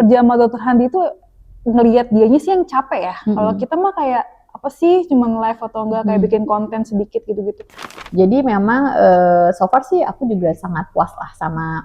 kerja sama dokter Handi itu ngelihat dianya sih yang capek ya. Kalau kita mah kayak apa sih, cuman live atau enggak kayak bikin konten sedikit gitu-gitu. Jadi memang so far sih aku juga sangat puas lah sama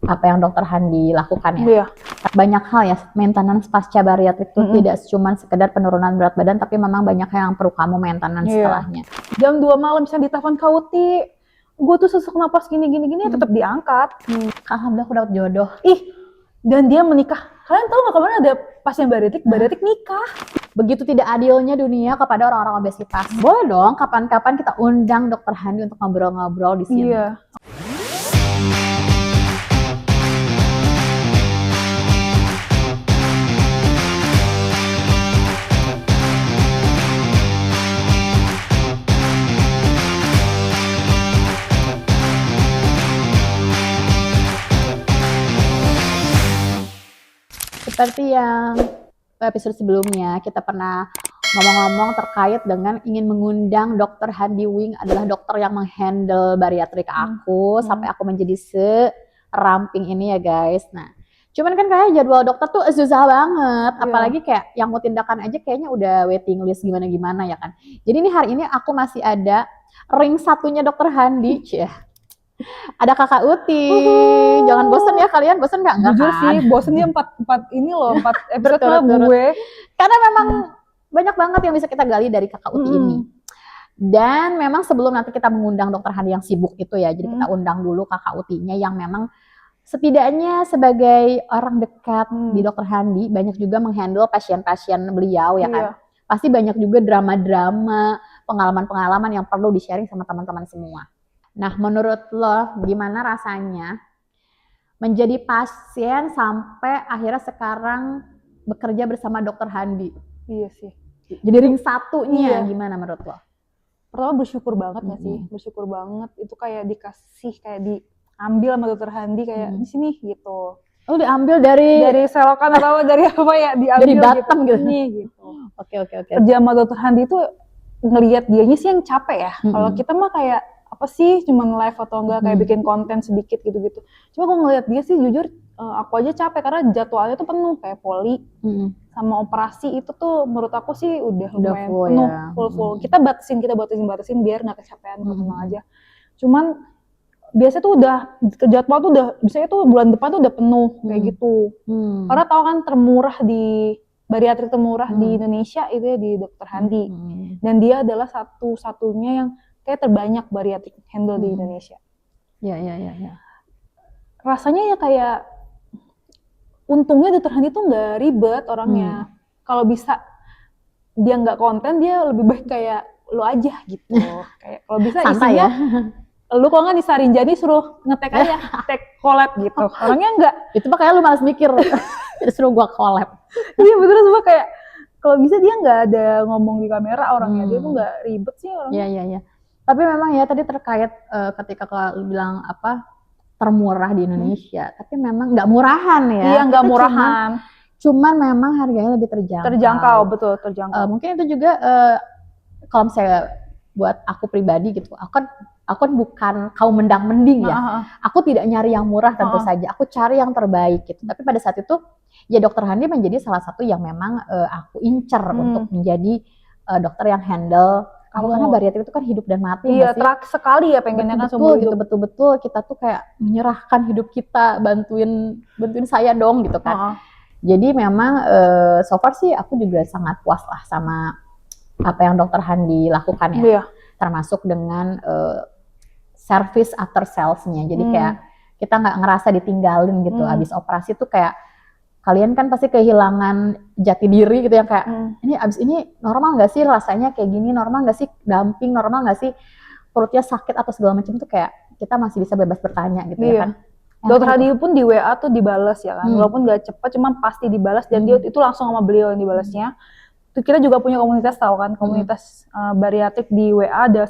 apa yang dokter Handi lakukan ya. Iya. Banyak hal ya, maintenance pasca bariatrik itu tidak cuma sekedar penurunan berat badan, tapi memang banyak hal yang perlu kamu maintenance setelahnya. Jam 2 malam bisa ditelepon Kak Uti, gue tuh sesak napas gini tetap diangkat. Alhamdulillah aku dapat jodoh. Dan dia menikah. Kalian tahu nggak kemarin ada pasien bariatrik nikah. Begitu tidak adilnya dunia kepada orang-orang obesitas. Boleh dong kapan-kapan kita undang dokter Handi untuk ngobrol-ngobrol di sini. Iya. Seperti yang episode sebelumnya kita pernah ngomong-ngomong terkait dengan ingin mengundang dokter Handi Wing, adalah dokter yang menghandle bariatrik aku sampai aku menjadi seramping ini ya guys. Nah, cuman kan kayak jadwal dokter tuh susah banget, apalagi kayak yang mau tindakan aja kayaknya udah waiting list gimana-gimana ya kan. Jadi ini hari ini aku masih ada ring satunya dokter Handi, ada Kakak Uti. Jangan bosen ya kalian, bosen nggak? Jujur kan? sih, bosen dia 4 episode lah gue. Karena memang banyak banget yang bisa kita gali dari Kakak Uti ini. Dan memang sebelum nanti kita mengundang dokter Handi yang sibuk itu ya, jadi kita undang dulu Kakak Utinya yang memang setidaknya sebagai orang dekat di dokter Handi, banyak juga menghandle pasien-pasien beliau ya kan. Pasti banyak juga drama-drama, pengalaman-pengalaman yang perlu di-sharing sama teman-teman semua. Nah, menurut lo gimana rasanya menjadi pasien sampai akhirnya sekarang bekerja bersama dokter Handi? Iya sih. Jadi ring satunya gimana menurut lo? Pertama bersyukur banget ya sih, bersyukur banget. Itu kayak dikasih, kayak diambil sama dokter Handi kayak di sini gitu. Oh, diambil dari selokan atau dari apa ya, diambil dari Batam gitu. Nih gitu. Oke. Kerja sama dokter Handi itu ngelihat dianya sih yang capek ya. Kalau kita mah kayak apa sih, cuman live atau enggak kayak bikin konten sedikit gitu-gitu. Cuma kalau ngelihat dia sih jujur aku aja capek karena jadwalnya tuh penuh, kayak poli sama operasi itu tuh menurut aku sih udah lumayan full, penuh, ya. full. Kita batasin biar nggak kecapean, tenang aja. Cuman biasanya tuh udah jadwal tuh udah biasanya tuh bulan depan tuh udah penuh kayak gitu. Karena tahu kan bariatrik termurah di Indonesia itu ya di dokter Handi. Dan dia adalah satu-satunya yang kayak terbanyak bariatrik handle di Indonesia. Ya. Rasanya ya kayak untungnya dokter Handi tuh nggak ribet orangnya. Kalau bisa dia nggak konten, dia lebih baik kayak lu aja gitu. Kayak kalau bisa santai isinya, ya. lu kalau nggak di Sarinjani suruh ngetek aja, tag collab gitu. Orangnya nggak. Itu makanya lu malas mikir, suruh gua collab. Iya betul, semua kayak kalau bisa dia nggak ada ngomong di kamera orangnya, dia tuh nggak ribet sih orangnya. Iya. Tapi memang ya tadi terkait ketika lu bilang apa termurah di Indonesia, tapi memang nggak murahan ya. Iya nggak murahan. Cuman memang harganya lebih terjangkau. Betul terjangkau. Mungkin itu juga kalau misalnya buat aku pribadi gitu, aku kan bukan kaum mendang-mending ya. Aku tidak nyari yang murah tentu saja, aku cari yang terbaik gitu. Tapi pada saat itu ya dokter Handi menjadi salah satu yang memang aku incer untuk menjadi dokter yang handle karena bariatrik itu kan hidup dan mati. Iya, terak sekali ya pengennya kan semua gitu, betul kita tuh kayak menyerahkan hidup kita, bantuin saya dong gitu kan. Jadi memang so far sih aku juga sangat puas lah sama apa yang dokter Handi lakukan ya. Termasuk dengan service after sales-nya. Jadi kayak kita nggak ngerasa ditinggalin gitu. Abis operasi tuh kayak kalian kan pasti kehilangan jati diri gitu yang kayak ini abis ini normal nggak sih rasanya kayak gini, normal nggak sih damping, normal nggak sih perutnya sakit atau segala macam tuh kayak kita masih bisa bebas bertanya gitu ya kan. Dokter Hadi pun di WA tuh dibalas ya kan, walaupun nggak cepat, cuma pasti dibalas dan dia itu langsung sama beliau yang dibalasnya. Kita juga punya komunitas tahu kan, komunitas bariatrik di WA ada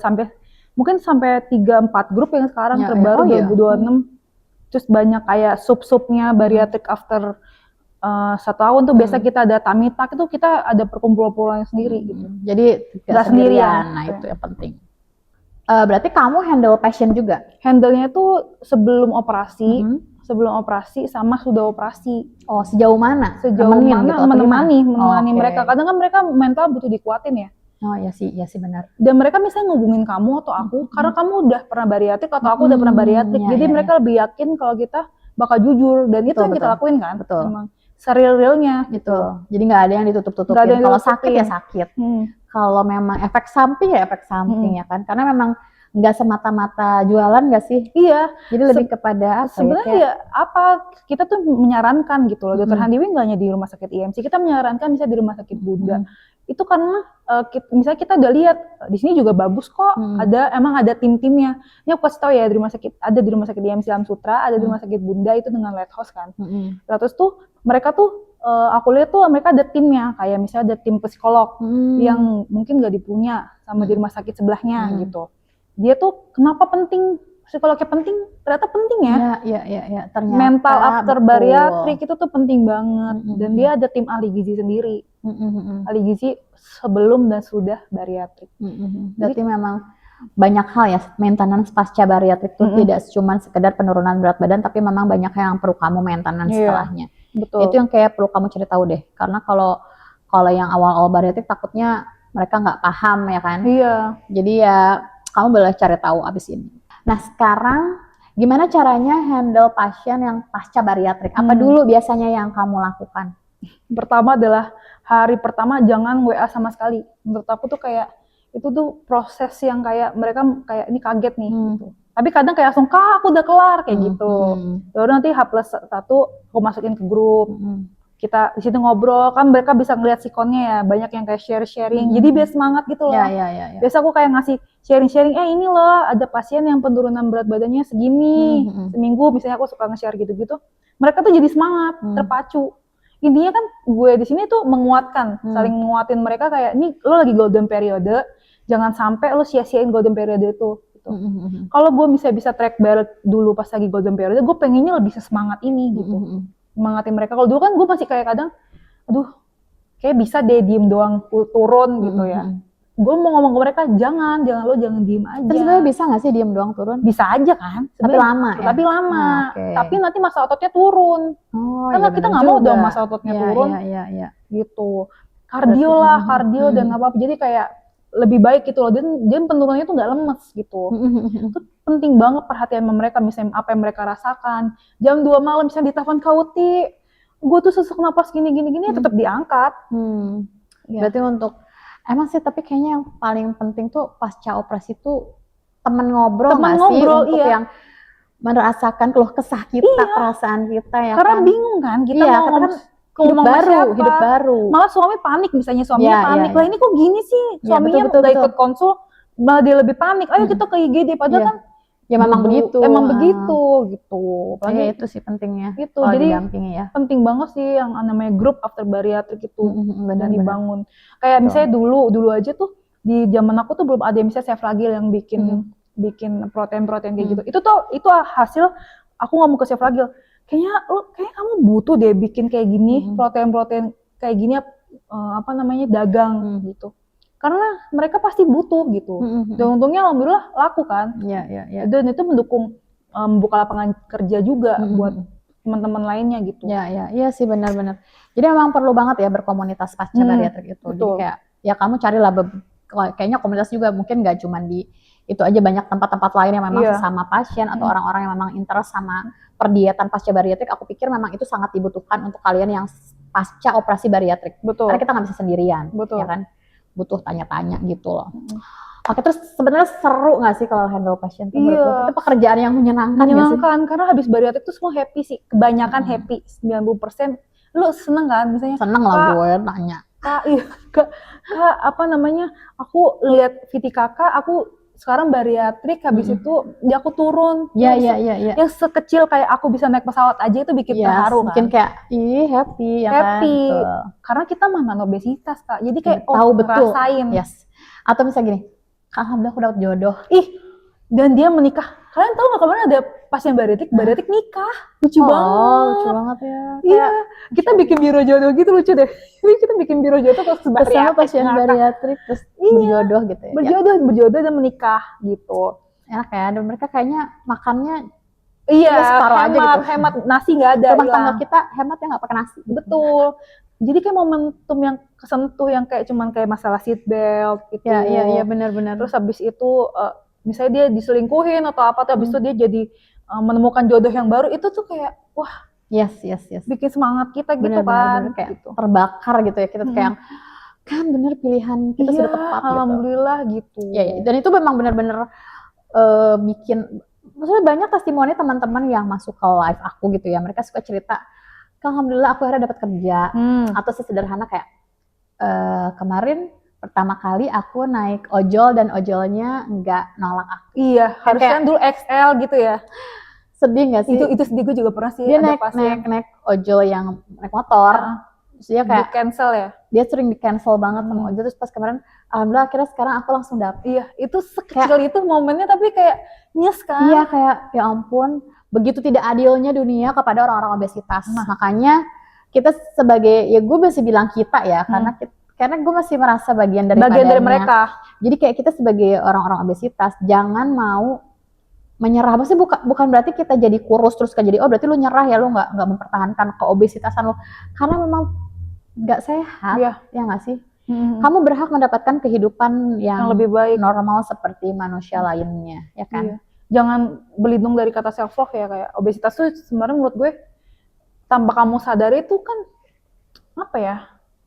mungkin sampai 3-4 grup yang sekarang terbaru 2026. Terus banyak kayak sub-subnya bariatrik after 1 tahun tuh biasa kita ada tamitak, itu kita ada perkumpulan sendiri gitu. Jadi tidak sendirian. Nah itu yang penting. Berarti kamu handle pasien juga? Handle-nya tuh sebelum operasi sebelum operasi sama sudah operasi. Oh, sejauh mana? Sejauh Nemenin mana gitu atau menemani gimana? Oke. mereka. Kadang kan mereka mental butuh dikuatin ya. Oh iya sih benar. Dan mereka misalnya ngubungin kamu atau aku karena kamu udah pernah bariatrik atau aku udah pernah bariatrik. Iya, Jadi iya, mereka lebih yakin kalau kita bakal jujur dan itu Betul, yang kita betul. lakuin kan. Betul. Emang sereal-realnya gitu. Betul. Jadi nggak ada yang ditutup-tutupin. Nggak ada yang Kalau ditutupin. sakit ya sakit. Kalau memang efek samping ya efek samping ya kan. Karena memang nggak semata-mata jualan nggak sih? Iya. Jadi lebih kepada apa sebenarnya ya? ya apa kita tuh menyarankan gitu loh. Dokter Handiwi nggak hanya di rumah sakit IMC, kita menyarankan misalnya di rumah sakit Bunda. Itu karena misalnya kita udah lihat di sini juga bagus kok. Emang ada tim-timnya. Ini aku kasih tahu ya, di rumah sakit IMC Alam Sutra, ada di rumah sakit Bunda itu dengan Lighthouse kan. Terus tuh mereka tuh aku lihat tuh mereka ada timnya, kayak misalnya ada tim psikolog yang mungkin nggak dipunya sama di rumah sakit sebelahnya gitu. Dia tuh kenapa penting? Psikolognya penting, ternyata penting ya. Iya. Ternyata mental after bariatrik itu tuh penting banget. Dan dia ada tim ahli gizi sendiri. Ahli gizi sebelum dan sudah bariatrik. Berarti memang banyak hal ya, maintenance pasca bariatrik itu tidak cuma sekedar penurunan berat badan, tapi memang banyak hal yang perlu kamu maintenance setelahnya. Betul. Itu yang kayak perlu kamu cari tahu deh, karena kalau yang awal-awal bariatrik takutnya mereka nggak paham ya kan. Iya. Jadi ya kamu boleh cari tahu abis ini. Nah sekarang gimana caranya handle pasien yang pasca bariatrik? Apa dulu biasanya yang kamu lakukan? Pertama adalah hari pertama jangan WA sama sekali. Menurut aku tuh kayak itu tuh proses yang kayak mereka kayak ini kaget nih. Gitu. Tapi kadang kayak langsung Kak aku udah kelar kayak gitu. Baru nanti H+1 aku masukin ke grup. Kita di situ ngobrol kan mereka bisa ngeliat sikonnya ya, banyak yang kayak sharing jadi biar semangat gitu loh. Ya. Biasa aku kayak ngasih sharing ini loh ada pasien yang penurunan berat badannya segini seminggu, misalnya aku suka nge-share gitu-gitu, mereka tuh jadi semangat, terpacu. Intinya kan gue di sini tuh menguatkan, saling menguatin mereka kayak ini lo lagi golden periode, jangan sampai lo sia-siain golden periode itu. Gitu. Kalau gue bisa track back dulu pas lagi golden periode, gue pengennya lebih semangat ini gitu. Semangatin mereka. Kalau dulu kan gue masih kayak kadang, aduh, kayak bisa deh diem doang turun gitu ya. Gue mau ngomong ke mereka, jangan diem aja. Terus sebenarnya bisa nggak sih diem doang turun? Bisa aja kan. Tapi lama ya? Tapi lama. Tapi nanti masa ototnya turun. Karena kita nggak mau dong masa ototnya turun. Iya. Gitu. Kardio dan apa-apa. Jadi kayak lebih baik gitu loh. Dan penurunannya tuh nggak lemes gitu. Itu penting banget perhatian sama mereka. Misalnya apa yang mereka rasakan. Jam 2 malam misalnya ditelepon Kauti, gue tuh sesak napas gini tetap diangkat. Berarti untuk emang sih, tapi kayaknya yang paling penting tuh pasca operasi tuh temen ngobrol nggak sih untuk yang merasakan keluh kesah kita, perasaan kita ya. Karena kan? bingung kan kita mau ngomong hidup baru. Malah suami panik, misalnya suaminya panik lah ini kok gini sih, suaminya udah ikut konsul malah dia lebih panik, ayo kita ke IGD padahal kan ya memang begitu. Emang begitu gitu. Apalagi itu sih pentingnya. Gitu. Jadi penting banget sih yang namanya grup after bariatrik itu dan dibangun. Kayak misalnya dulu aja tuh di zaman aku tuh belum ada misalnya Cheflagil yang bikin protein kayak gitu. Itu hasil aku ngomong ke Cheflagil, kayaknya kamu butuh deh bikin kayak gini, protein kayak gini dagang gitu. Karena mereka pasti butuh gitu. Dan untungnya alhamdulillah laku kan. Iya. Dan itu mendukung membuka lapangan kerja juga buat teman-teman lainnya gitu. Iya sih benar-benar. Jadi memang perlu banget ya berkomunitas pasca bariatrik itu. Jadi kayak ya kamu carilah kayaknya komunitas juga mungkin nggak cuma di itu aja, banyak tempat-tempat lain yang memang sesama pasien atau orang-orang yang memang interest sama perdietan pasca bariatrik. Aku pikir memang itu sangat dibutuhkan untuk kalian yang pasca operasi bariatrik. Betul. Karena kita nggak bisa sendirian. Betul. Ya kan? Butuh tanya-tanya gitu loh. Oke, terus sebenarnya seru nggak sih kalau handle pasien? Itu pekerjaan yang menyenangkan karena habis bariatrik tuh semua happy sih, kebanyakan happy, 90%. Lu seneng kan misalnya? Seneng lah gue nanya. Kak, aku lihat VT kakak, aku sekarang bariatrik, habis itu dia aku turun. Iya. Yang sekecil kayak aku bisa naik pesawat aja itu bikin terharu kan. Mungkin kayak happy ya kan. Karena kita mantan obesitas Kak. Jadi kayak tahu betul. Ngerasain. Yes. Atau misalnya gini, alhamdulillah aku dapat jodoh. Dan dia menikah. Kalian tahu nggak kemarin ada pasien bariatrik nikah. Lucu banget. Lucu banget ya. Iya. Kita bikin biro jodoh gitu, lucu deh. Jadi kita bikin biro jodoh terus bersama pasien bariatrik terus berjodoh gitu ya. Berjodoh dan menikah gitu. Enak ya. Dan mereka kayaknya makannya Iya, Udah separuh aja hemat, gitu. hemat nasi nggak ada. Rumah tangga hilang. kita hemat ya nggak pakai nasi. Betul. Jadi kayak momentum yang kesentuh yang kayak cuman kayak masalah seat belt gitu. Iya benar-benar. Terus habis itu misalnya dia diselingkuhin atau apa tuh habis itu dia jadi menemukan jodoh yang baru, itu tuh kayak wah Yes. bikin semangat kita gitu Benar-benar kan. kayak Gitu. terbakar gitu ya, kita tuh kayak kan bener pilihan kita sudah tepat gitu. Alhamdulillah gitu. Iya. Dan itu memang benar-benar bikin, maksudnya banyak testimoni teman-teman yang masuk ke live aku gitu ya, mereka suka cerita, alhamdulillah aku akhirnya dapat kerja, atau sesederhana kayak kemarin pertama kali aku naik ojol dan ojolnya nggak nolak aku. Iya, harusnya kayak- dulu XL gitu ya. Sedih nggak sih? Itu sedih, gue juga pernah sih Dia ada naik pasien ojol yang naik motor, terus dia di kayak cancel ya. dia sering di cancel banget sama ojol, terus pas kemarin alhamdulillah akhirnya sekarang aku langsung dapet. Iya, itu sekecil itu momennya tapi kayak nyes kan. Iya, kayak ya ampun, begitu tidak adilnya dunia kepada orang-orang obesitas. Makanya kita sebagai, ya gue masih bilang kita ya, karena gue masih merasa bagian dari mereka. Jadi kayak kita sebagai orang-orang obesitas jangan mau menyerah. Maksudnya bukan berarti kita jadi kurus terus jadi berarti lu nyerah ya, lu nggak mempertahankan keobesitasan lu, karena memang nggak sehat. Ya nggak sih? Kamu berhak mendapatkan kehidupan yang lebih baik, normal seperti manusia lainnya, ya kan? Iya. Jangan berlindung dari kata self love ya, kayak obesitas tuh sebenarnya menurut gue tanpa kamu sadari itu kan apa ya?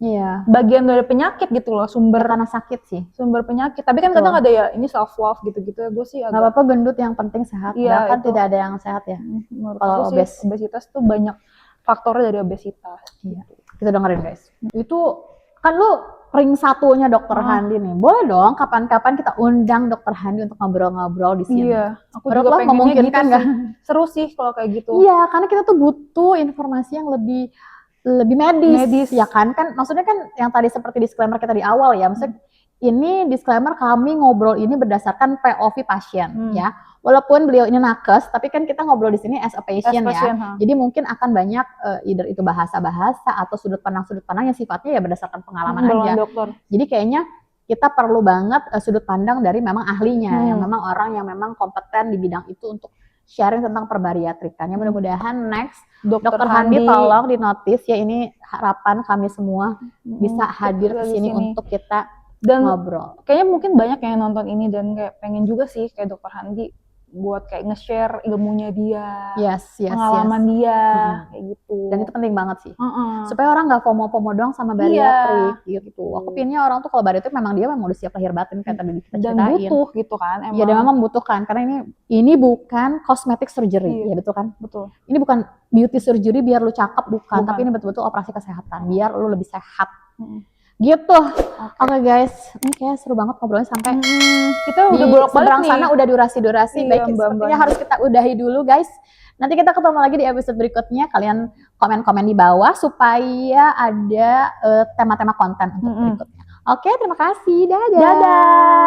Iya. Bagian dari penyakit gitu loh, karena sakit sih. Sumber penyakit. Tapi kan kadang ada ya ini self love gitu-gitu. Gue sih agak. Gak apa-apa gendut, yang penting sehat. Iya, bahkan tidak ada yang sehat ya. Kalau obesitas tuh banyak faktor dari obesitas. Iya. Kita dengerin guys. Itu kan lu ring satunya Dokter Handi nih. Boleh dong kapan-kapan kita undang Dokter Handi untuk ngobrol-ngobrol di sini. Iya, aku juga pengennya memungkinkan gitu. Seru sih kalau kayak gitu. Iya, karena kita tuh butuh informasi yang lebih medis, ya kan? Maksudnya kan yang tadi seperti disclaimer kita di awal ya, maksudnya ini disclaimer kami ngobrol ini berdasarkan POV pasien ya. Walaupun beliau ini nakes, tapi kan kita ngobrol di sini as a patient ya. Jadi mungkin akan banyak either itu bahasa-bahasa atau sudut pandang yang sifatnya ya berdasarkan pengalaman aja. Dokter. Jadi kayaknya kita perlu banget sudut pandang dari memang ahlinya, yang memang orang yang memang kompeten di bidang itu untuk sharing tentang perbariatrikannya. Mudah-mudahan next Dokter Handi tolong di notice ya, ini harapan kami semua bisa hadir ke sini untuk kita ngobrol. Kayaknya mungkin banyak yang nonton ini dan kayak pengen juga sih kayak Dokter Handi buat kayak nge-share ilmunya dia, pengalaman dia, kayak gitu. Dan itu penting banget sih, supaya orang nggak FOMO doang sama bariatrik gitu. Aku pinginnya orang tuh kalau bariatrik memang dia udah siap lahir batin kayak tadi kita ceritain. Dan butuh gitu kan, emang. Iya, dan memang membutuhkan, karena ini bukan cosmetic surgery, ya betul kan? Betul. Ini bukan beauty surgery biar lu cakep, bukan. Tapi ini betul-betul operasi kesehatan, biar lu lebih sehat. Gitu. Oke guys, ini kayak seru banget ngobrolnya sampai kita udah bolak-balik nih. Sana udah durasi-durasi. Baik, sepertinya harus kita udahi dulu guys. Nanti kita ketemu lagi di episode berikutnya. Kalian komen-komen di bawah supaya ada tema-tema konten untuk berikutnya. Oke, terima kasih. Dadah.